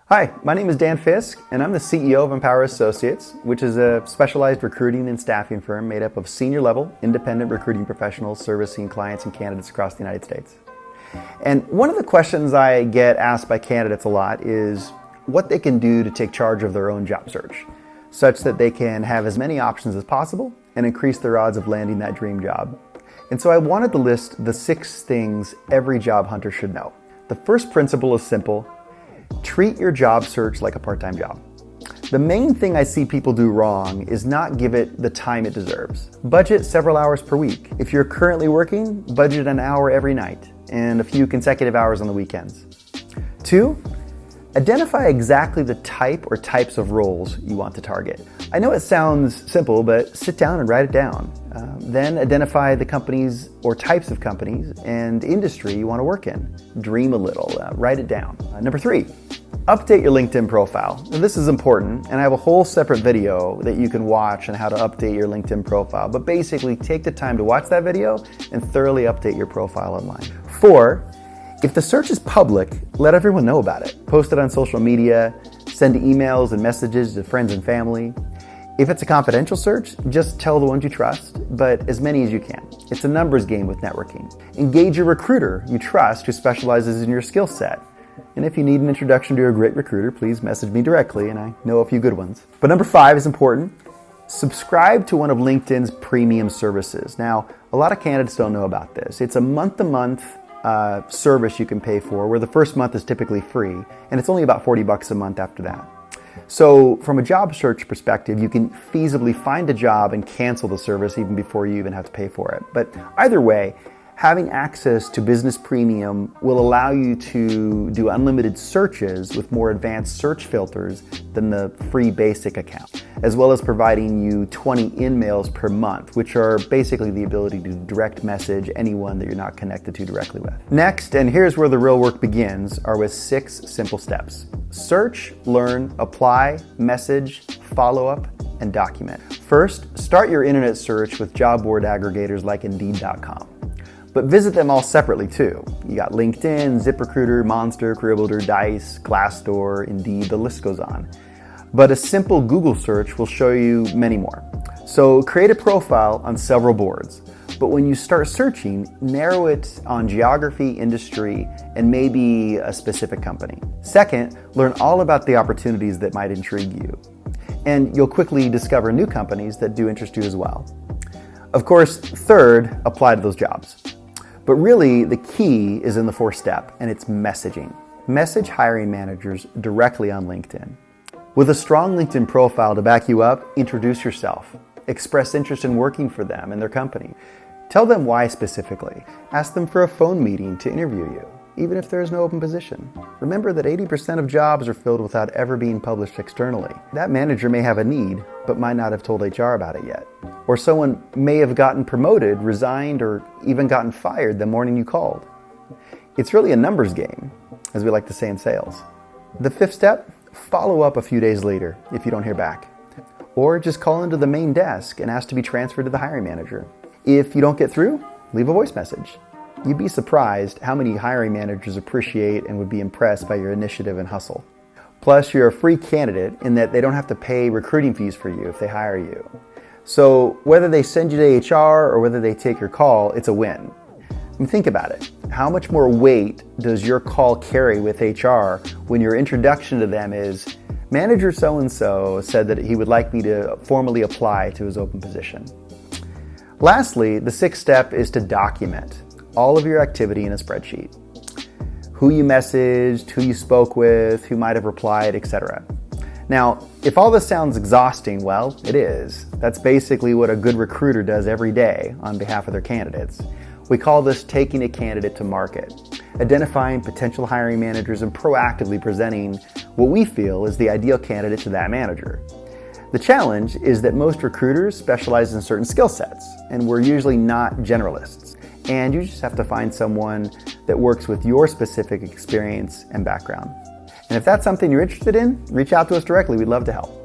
Hi, my name is Dan Fisk, and I'm the CEO of Empower Associates, which is a specialized recruiting and staffing firm made up of senior-level, independent recruiting professionals servicing clients and candidates across the United States. And one of the questions I get asked by candidates a lot is what they can do to take charge of their own job search, such that they can have as many options as possible and increase their odds of landing that dream job. And so I wanted to list the 6 things every job hunter should know. The first principle is simple. Treat your job search like a part-time job. The main thing I see people do wrong is not give it the time it deserves. Budget several hours per week. If you're currently working, budget an hour every night and a few consecutive hours on the weekends. 2, identify exactly the type or types of roles you want to target. I know it sounds simple, but sit down and write it down. Then identify the companies or types of companies and industry you want to work in. Dream a little, write it down. Number 3, update your LinkedIn profile. Now, this is important, and I have a whole separate video that you can watch on how to update your LinkedIn profile. But basically, take the time to watch that video and thoroughly update your profile online. 4, if the search is public, let everyone know about it. Post it on social media, send emails and messages to friends and family. If it's a confidential search, just tell the ones you trust, but as many as you can. It's a numbers game with networking. Engage a recruiter you trust who specializes in your skill set. And if you need an introduction to a great recruiter, please message me directly, and I know a few good ones. But number 5 is important. Subscribe to one of LinkedIn's premium services. Now, a lot of candidates don't know about this. It's a month-to-month service you can pay for, where the first month is typically free, and it's only about $40 a month after that. So from a job search perspective, you can feasibly find a job and cancel the service even before you even have to pay for it. But either way, having access to Business Premium will allow you to do unlimited searches with more advanced search filters than the free basic account, as well as providing you 20 in-mails per month, which are basically the ability to direct message anyone that you're not connected to directly with. Next, and here's where the real work begins, are with 6 simple steps. Search, learn, apply, message, follow up, and document. First, start your internet search with job board aggregators like Indeed.com. But visit them all separately too. You got LinkedIn, ZipRecruiter, Monster, CareerBuilder, Dice, Glassdoor, Indeed, the list goes on. But a simple Google search will show you many more. So create a profile on several boards. But when you start searching, narrow it on geography, industry, and maybe a specific company. Second, learn all about the opportunities that might intrigue you. And you'll quickly discover new companies that do interest you as well. Of course, third, apply to those jobs. But really, the key is in the 4th step, and it's messaging. Message hiring managers directly on LinkedIn. With a strong LinkedIn profile to back you up, introduce yourself. Express interest in working for them and their company. Tell them why specifically. Ask them for a phone meeting to interview you, even if there is no open position. Remember that 80% of jobs are filled without ever being published externally. That manager may have a need, but might not have told HR about it yet. Or someone may have gotten promoted, resigned, or even gotten fired the morning you called. It's really a numbers game, as we like to say in sales. The 5th step, follow up a few days later if you don't hear back. Or just call into the main desk and ask to be transferred to the hiring manager. If you don't get through, leave a voice message. You'd be surprised how many hiring managers appreciate and would be impressed by your initiative and hustle. Plus, you're a free candidate in that they don't have to pay recruiting fees for you if they hire you. So whether they send you to HR or whether they take your call, it's a win. I mean, think about it. How much more weight does your call carry with HR when your introduction to them is, Manager so-and-so said that he would like me to formally apply to his open position. Lastly, the 6th step is to document all of your activity in a spreadsheet. Who you messaged, who you spoke with, who might have replied, etc. Now, if all this sounds exhausting, well, it is. That's basically what a good recruiter does every day on behalf of their candidates. We call this taking a candidate to market, identifying potential hiring managers and proactively presenting what we feel is the ideal candidate to that manager. The challenge is that most recruiters specialize in certain skill sets, and we're usually not generalists. And you just have to find someone that works with your specific experience and background. And if that's something you're interested in, reach out to us directly. We'd love to help.